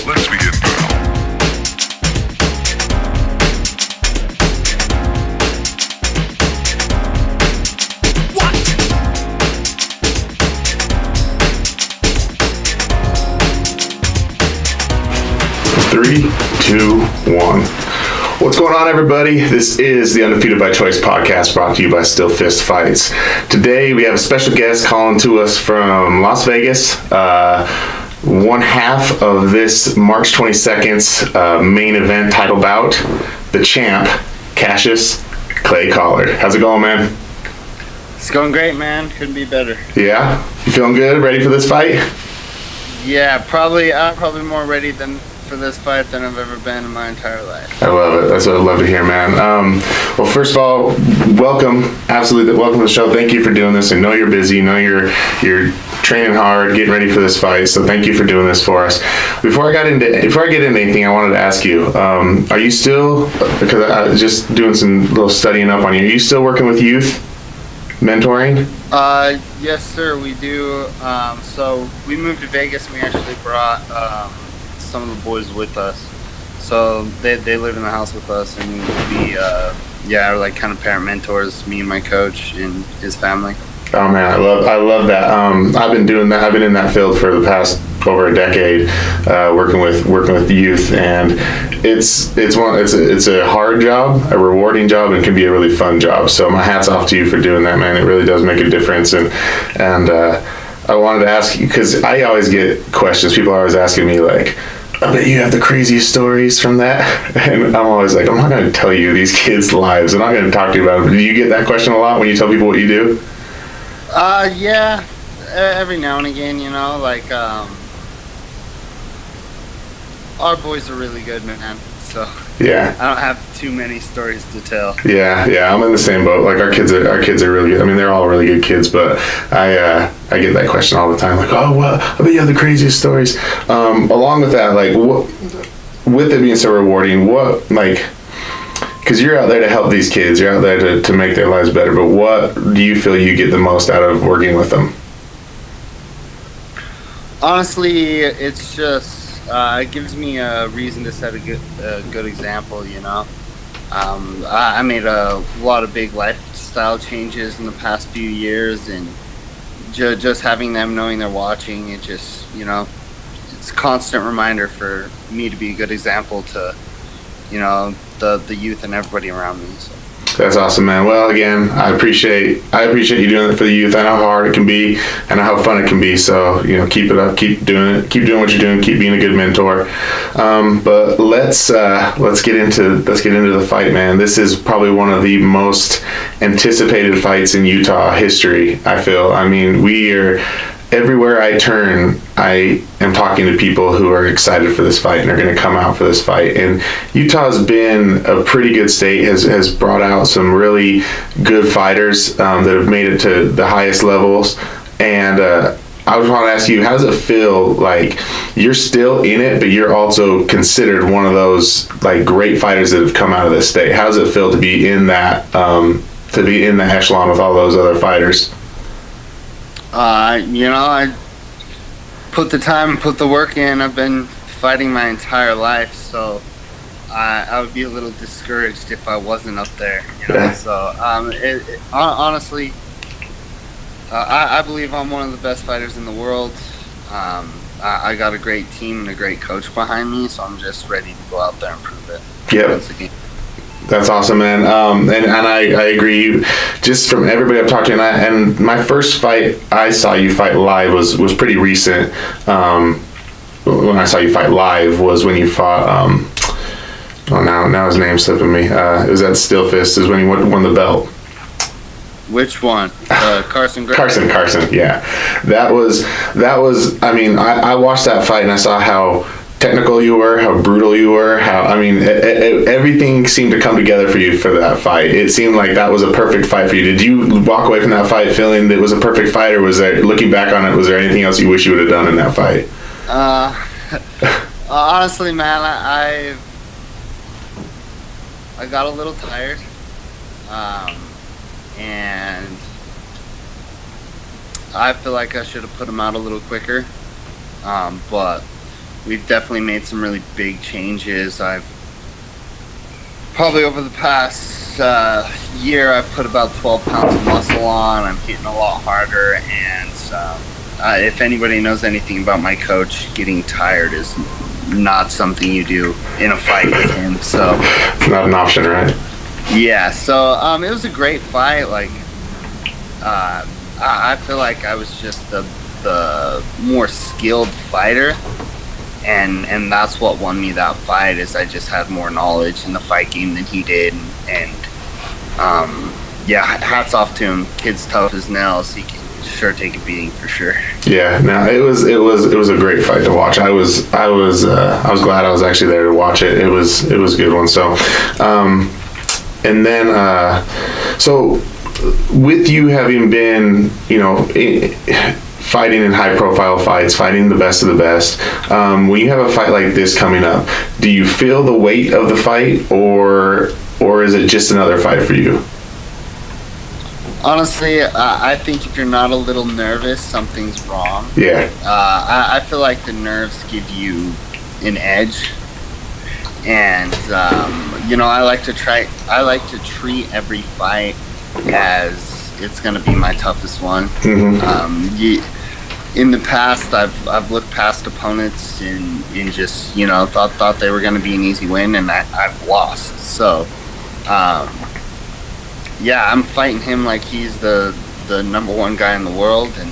Let's begin, pal. What? 3, 2, 1. What's going on, everybody? This is the Undefeated by Choice podcast brought to you by SteelFist Fights. Today we have a special guest calling to us from Las Vegas. One half of this March 22nd's main event title bout, the champ, Cassius Clay Collard. How's it going, man? It's going great, man. Couldn't be better. Yeah? You feeling good? Ready for this fight? Yeah, probably. I'm probably more ready for this fight than I've ever been in my entire life. I love it. That's what I love to hear, man. Well, first of all, welcome. Absolutely, welcome to the show. Thank you for doing this. I know you're busy. I know you're training hard, getting ready for this fight. So thank you for doing this for us. Before I get into anything, I wanted to ask you: are you still? Because I was just doing some little studying up on you. Are you still working with youth mentoring? Yes, sir. We do. So we moved to Vegas. And we actually brought some of the boys with us. So they live in the house with us, and we are like kind of parent mentors. Me and my coach and his family. Oh man, I love that. I've been doing that. I've been in that field for the past over a decade, working with youth, and it's a hard job, a rewarding job, and can be a really fun job. So my hat's off to you for doing that, man. It really does make a difference, and I wanted to ask you because I always get questions. People are always asking me like, I bet you have the craziest stories from that. And I'm always like, I'm not going to tell you these kids' lives. I'm not going to talk to you about it. Do you get that question a lot when you tell people what you do? Yeah, every now and again, like, our boys are really good, man, so yeah, I don't have too many stories to tell. Yeah, I'm in the same boat. Like, our kids are really good. I mean, they're all really good kids, but I get that question all the time, like, oh, well, I bet you have the craziest stories. Along with that, like, with it being so rewarding, because you're out there to help these kids, you're out there to make their lives better, but what do you feel you get the most out of working with them? Honestly, it's just, it gives me a reason to set a good example, I made a lot of big lifestyle changes in the past few years, and just having them knowing they're watching, it just, it's a constant reminder for me to be a good example to, the youth and everybody around me. So. That's awesome, man. Well, again, I appreciate you doing it for the youth. I know how hard it can be. I know how fun it can be. So, keep it up. Keep doing it. Keep doing what you're doing. Keep being a good mentor. But let's get into the fight, man. This is probably one of the most anticipated fights in Utah history, I feel. I mean, everywhere I turn, I am talking to people who are excited for this fight and are going to come out for this fight. And Utah's been a pretty good state, has brought out some really good fighters that have made it to the highest levels. And I was want to ask you, how does it feel like you're still in it, but you're also considered one of those like great fighters that have come out of this state? How does it feel to be in that echelon with all those other fighters? I put the time and put the work in. I've been fighting my entire life, so I would be a little discouraged if I wasn't up there, Yeah. So honestly, I believe I'm one of the best fighters in the world. I got a great team and a great coach behind me, so I'm just ready to go out there and prove it. Yep. That's awesome, man. And I agree. Just from everybody I've talked to, and my first fight I saw you fight live was pretty recent. When I saw you fight live was when you fought. Now his name's slipping me. It was at SteelFist. Is when he won the belt. Which one? Carson Gray? Carson. Yeah, that was. I mean, I watched that fight and I saw how technical you were, how brutal you were, everything seemed to come together for you for that fight. It seemed like that was a perfect fight for you. Did you walk away from that fight feeling that it was a perfect fight, or was there, looking back on it, was there anything else you wish you would have done in that fight? Honestly, man, I got a little tired, and I feel like I should have put him out a little quicker, but we've definitely made some really big changes. I've probably over the past year, I've put about 12 pounds of muscle on. I'm hitting a lot harder, and if anybody knows anything about my coach, getting tired is not something you do in a fight with him. So it's not an option, right? Yeah. So it was a great fight. Like I feel like I was just the more skilled fighter, and that's what won me that fight. Is I just had more knowledge in the fight game than he did, and yeah, hats off to him. Kid's tough as nails. He can sure take a beating for sure. Yeah, no, it was a great fight to watch. I was glad I was actually there to watch it. It was a good one. So, and then so with you having been, fighting in high profile fights, fighting the best of the best, when you have a fight like this coming up, do you feel the weight of the fight, or is it just another fight for you? Honestly, I think if you're not a little nervous, something's wrong. Yeah. I feel like the nerves give you an edge, and I like to treat every fight as it's going to be my toughest one. Mm-hmm. In the past, I've looked past opponents and just thought they were going to be an easy win, and I've lost. So. Yeah, I'm fighting him like he's the number one guy in the world, and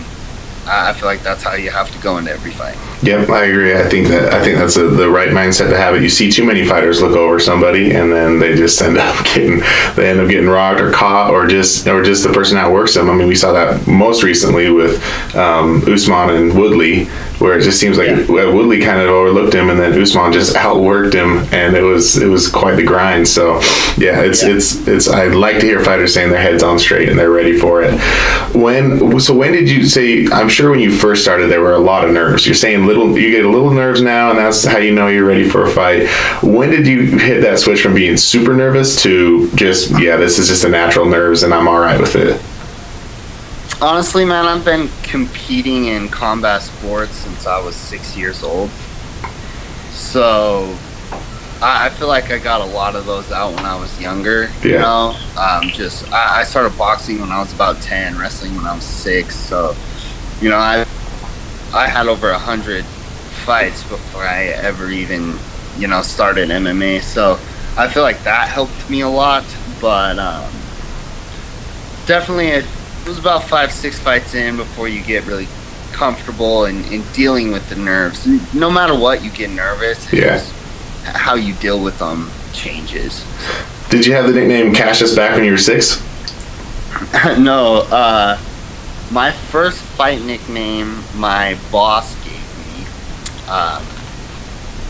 I feel like that's how you have to go into every fight. Yep, I agree. I think that's the right mindset to have it. You see too many fighters look over somebody, and then they just end up getting rocked or caught, or just the person outworks them. I mean, we saw that most recently with Usman and Woodley, where it just seems like Woodley kind of overlooked him, and then Usman just outworked him, and it was quite the grind. So yeah, it's I'd like to hear fighters saying their head's on straight and they're ready for it. When did you say? I'm sure when you first started there were a lot of nerves. You're saying you get a little nerves now, and that's how you know you're ready for a fight. When did you hit that switch from being super nervous to just, this is just a natural nerves and I'm all right with it? Honestly, man, I've been competing in combat sports since I was 6 years old. So I feel like I got a lot of those out when I was younger. Yeah. I started boxing when I was about 10, wrestling when I was 6. So, I had over 100 fights before I ever even, started MMA. So I feel like that helped me a lot. But definitely it was about 5-6 fights in before you get really comfortable in dealing with the nerves. No matter what, you get nervous. Yeah. How you deal with them changes. Did you have the nickname Cassius back when you were 6? No. My first fight nickname, my boss gave me.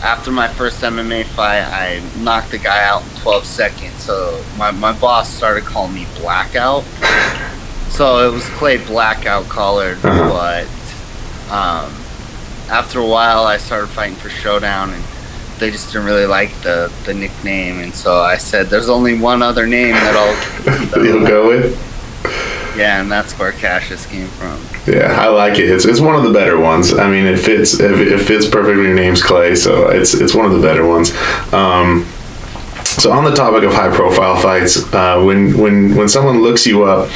After my first MMA fight, I knocked the guy out in 12 seconds. So my boss started calling me Blackout. So it was Clay Blackout Collard. But after a while, I started fighting for Showdown, and they just didn't really like the nickname. And so I said, there's only one other name that you'll go with? Yeah, and that's where Cassius came from. Yeah, I like it. It's one of the better ones. I mean, it fits perfectly. Your name's Clay, so it's one of the better ones. So on the topic of high profile fights, when someone looks you up,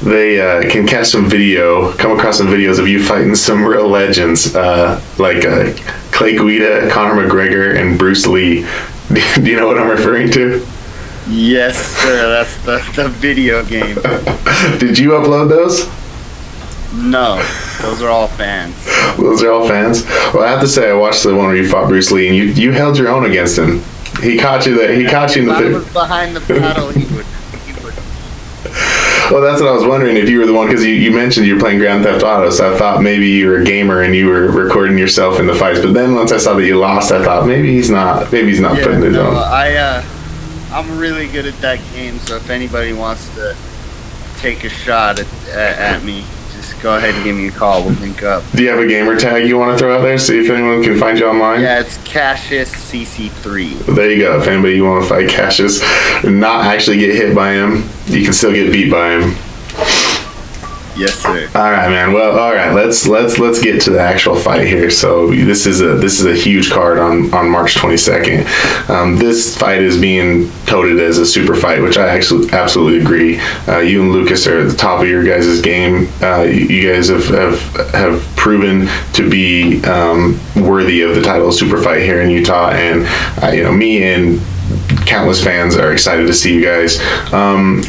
they can come across some videos of you fighting some real legends, like Clay Guida, Conor McGregor, and Bruce Lee. Do you know what I'm referring to? Yes, sir. That's the video game. Did you upload those? No, those are all fans. Those are all fans? Well, I have to say, I watched the one where you fought Bruce Lee, and you held your own against him. He caught you there. He caught you in the. If I was behind the paddle, he would. Well, that's what I was wondering, if you were the one, because you mentioned you were playing Grand Theft Auto, so I thought maybe you were a gamer and you were recording yourself in the fights. But then once I saw that you lost, I thought maybe he's not putting his own. I'm really good at that game, so if anybody wants to take a shot at me, just go ahead and give me a call. We'll link up. Do you have a gamer tag you want to throw out there, see if anyone can find you online? Yeah, it's Cassius CC3. There you go. If anybody you want to fight Cassius and not actually get hit by him, you can still get beat by him. Yes, sir. All right, man. Well, all right. Let's get to the actual fight here. So this is a huge card on March 22nd. This fight is being touted as a super fight, which I actually absolutely agree. You and Lucas are at the top of your guys' game. You guys have proven to be worthy of the title of super fight here in Utah, and me and countless fans are excited to see you guys.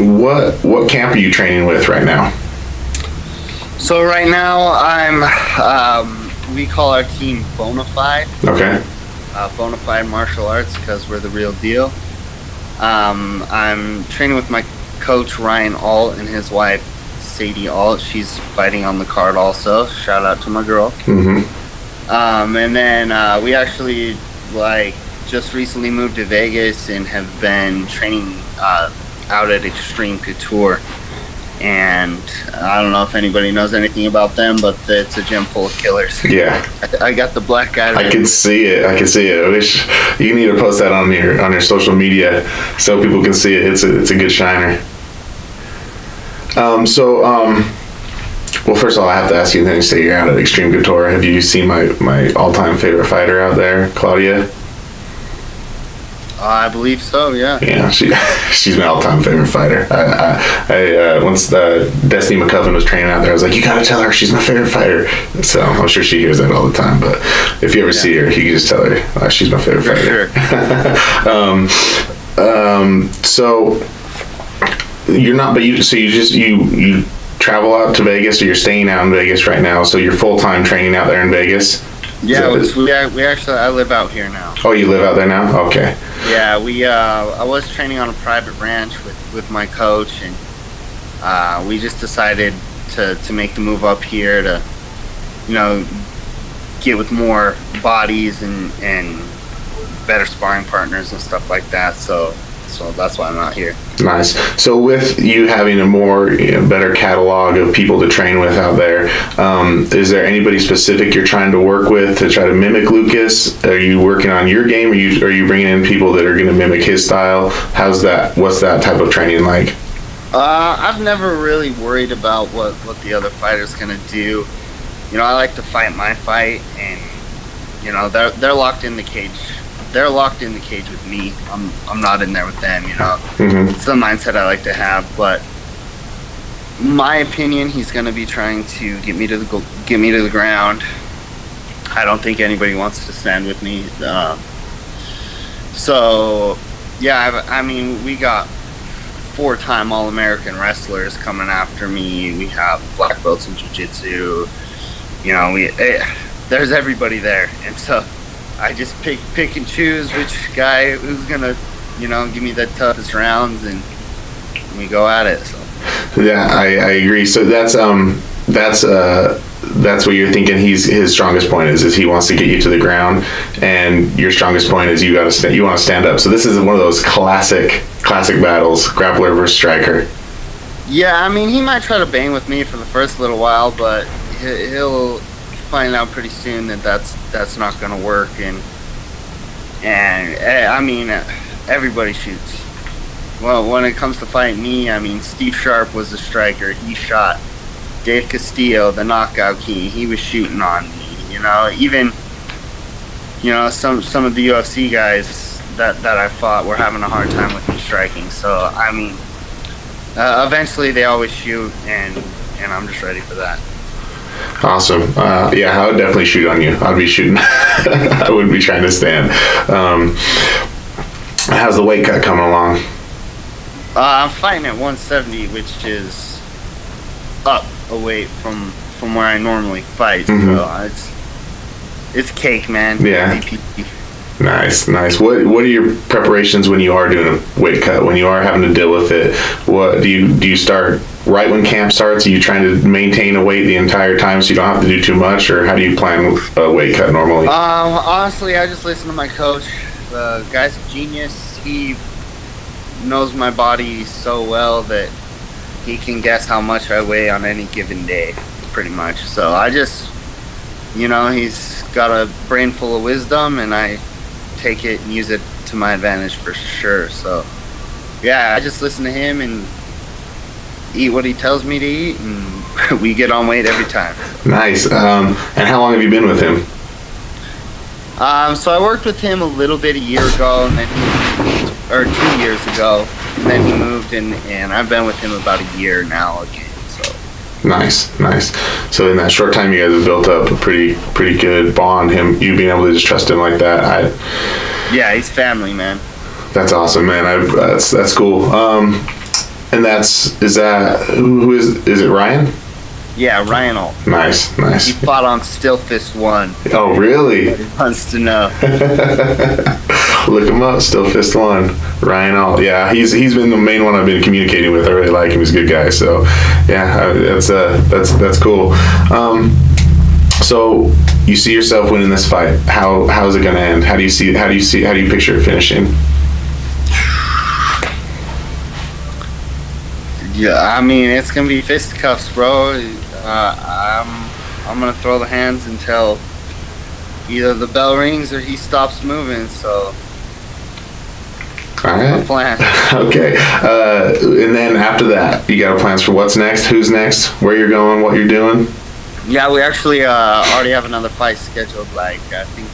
What camp are you training with right now? So right now we call our team Bonafide. Okay. Bonafide Martial Arts, because we're the real deal. I'm training with my coach Ryan Alt and his wife Sadie Alt. She's fighting on the card also. Shout out to my girl. Mm-hmm. And then we actually just recently moved to Vegas and have been training out at Extreme Couture. And I don't know if anybody knows anything about them, but it's a gym full of killers. Yeah. I got the black guy. I can see it. I wish you need to post that on your social media so people can see it. It's a good shiner. Well, first of all, I have to ask you. Then you say you're out at Extreme Couture. Have you seen my all-time favorite fighter out there, Claudia? I believe so. Yeah. Yeah, she's my all-time favorite fighter. I once Destiny McCubbin was training out there, I was like, you gotta tell her she's my favorite fighter. So I'm sure she hears that all the time. But if you ever see her, you can just tell her she's my favorite fighter. Sure. So you're not, but you travel out to Vegas, or you're staying out in Vegas right now. So you're full-time training out there in Vegas. Yeah, we actually I live out here now. Oh, you live out there now? Okay. Yeah, I was training on a private ranch with my coach, and we just decided to make the move up here to, get with more bodies and better sparring partners and stuff like that. So that's why I'm out here. Nice. So with you having a better catalog of people to train with out there, is there anybody specific you're trying to work with to try to mimic Lucas? Are you working on your game? Are you bringing in people that are going to mimic his style? How's that? What's that type of training like? I've never really worried about what the other fighter's going to do. I like to fight my fight, and they're locked in the cage. They're locked in the cage with me. I'm not in there with them, Mm-hmm. It's the mindset I like to have, but my opinion, he's going to be trying to get me to the ground. I don't think anybody wants to stand with me. So yeah, we got 4-time All-American wrestlers coming after me. We have black belts in jiu-jitsu. There's everybody there, and so I just pick and choose which guy who's gonna, give me the toughest rounds, and we go at it. So. Yeah, I agree. So that's what you're thinking. His strongest point is he wants to get you to the ground, and your strongest point is you want to stand up. So this is one of those classic battles, grappler versus striker. Yeah, he might try to bang with me for the first little while, but he'll find out pretty soon that's not going to work, and everybody shoots. Well, when it comes to fighting me, Steve Sharp was a striker. He shot. Dave Castillo, the knockout king, he was shooting on me. Even some of the UFC guys that I fought were having a hard time with me striking. So eventually they always shoot, and I'm just ready for that. Awesome. Yeah, I would definitely shoot on you. I'd be shooting. I wouldn't be trying to stand. How's the weight cut coming along? I'm fighting at 170, which is up a weight from where I normally fight. Mm-hmm. So it's cake, man. Yeah. Nice. What are your preparations when you are doing a weight cut? When you are having to deal with it, what do you start right when camp starts? Are you trying to maintain a weight the entire time so you don't have to do too much, or how do you plan a weight cut normally? Honestly, I just listen to my coach. The guy's a genius. He knows my body so well that he can guess how much I weigh on any given day, pretty much. So I just, he's got a brain full of wisdom, and I take it and use it to my advantage for sure. So yeah, I just listen to him and eat what he tells me to eat and we get on weight every time. Nice. And how long have you been with him? So I worked with him a little bit a year ago, and then or 2 years ago, and then he moved, and I've been with him about a year now again. So Nice. So in that short time, you guys have built up a pretty good bond. You being able to just trust him like that. yeah, he's family, man. That's awesome, man. That's cool. And is it Ryan? Yeah, Ryan Alt. Nice. He fought on SteelFist 1. Oh, really? He wants to know. Look him up, SteelFist 1. Ryan Alt. Yeah, he's been the main one I've been communicating with. I really like him. He's a good guy. So, yeah, that's cool. So you see yourself winning this fight. How's it gonna end? How do you picture it finishing? Yeah, I mean, it's gonna be fisticuffs, bro. I'm gonna throw the hands until either the bell rings or he stops moving. So all right. my plan. Okay. And then after that, you got plans for what's next, who's next, where you're going, what you're doing? Yeah, we actually already have another fight scheduled. Like I think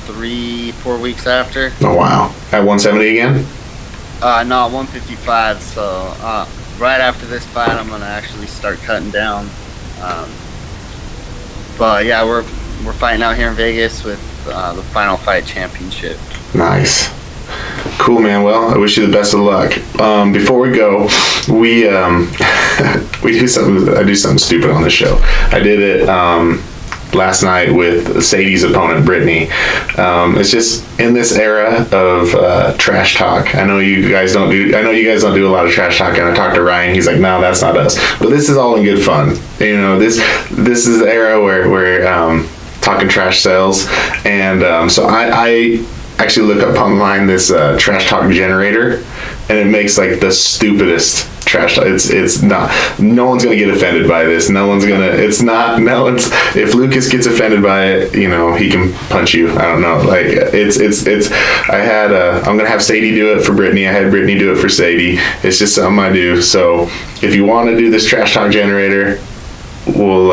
3-4 weeks after. Oh wow! At 170 again? No, 155. So right after this fight, I'm gonna actually start cutting down. But yeah, we're fighting out here in Vegas with the Final Fight Championship. Nice. Cool, man. Well, I wish you the best of luck. Before we go, we do something stupid on this show. I did it last night with Sadie's opponent, Brittany. It's just in this era of trash talk. I know you guys don't do a lot of trash talk. And I talked to Ryan. He's like, no, that's not us. But this is all in good fun. You know, this is the era where talking trash sells. And so I actually look up online this trash talk generator, and it makes like the stupidest trash talk. It's not. No one's gonna get offended by this. If Lucas gets offended by it, you know, he can punch you. I don't know. Like I'm gonna have Sadie do it for Brittany. I had Brittany do it for Sadie. It's just something I do. So if you want to do this trash talk generator, we'll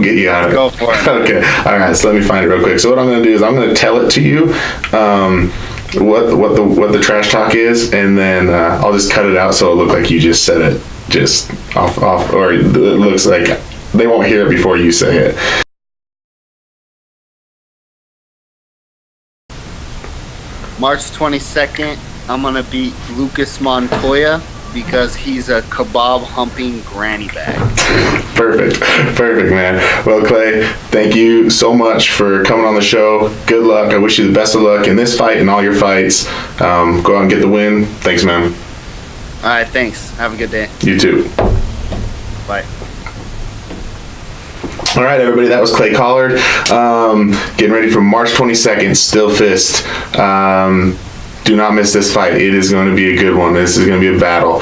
get you on it. Go for it. Okay. All right. So let me find it real quick. So what I'm going to do is I'm going to tell it to you, what the trash talk is, and then I'll just cut it out so it'll look like you just said it, just off, or it looks like they won't hear it before you say it. March 22nd, I'm gonna beat Lucas Montoya because he's a kebab humping granny bag. Perfect, man. Well, Clay, thank you so much for coming on the show. Good luck. I wish you the best of luck in this fight and all your fights. Go out and get the win. Thanks, man. All right, thanks. Have a good day. You too. Bye. All right, everybody, that was Clay Collard. Getting ready for March 22nd, SteelFist. Do not miss this fight. It is going to be a good one. This is going to be a battle.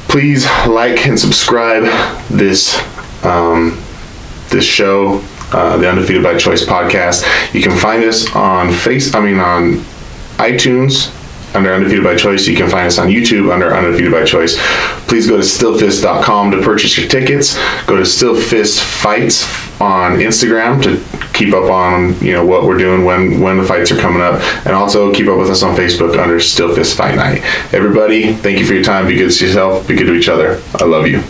Please like and subscribe this show, the Undefeated by Choice podcast. You can find us on iTunes under Undefeated by Choice. You can find us on YouTube under Undefeated by Choice. Please go to SteelFist.com to purchase your tickets. Go to SteelFist Fights on Instagram to keep up on what we're doing when the fights are coming up, and also keep up with us on Facebook under SteelFist Fight Night. Everybody, thank you for your time. Be good to yourself. Be good to each other. I love you.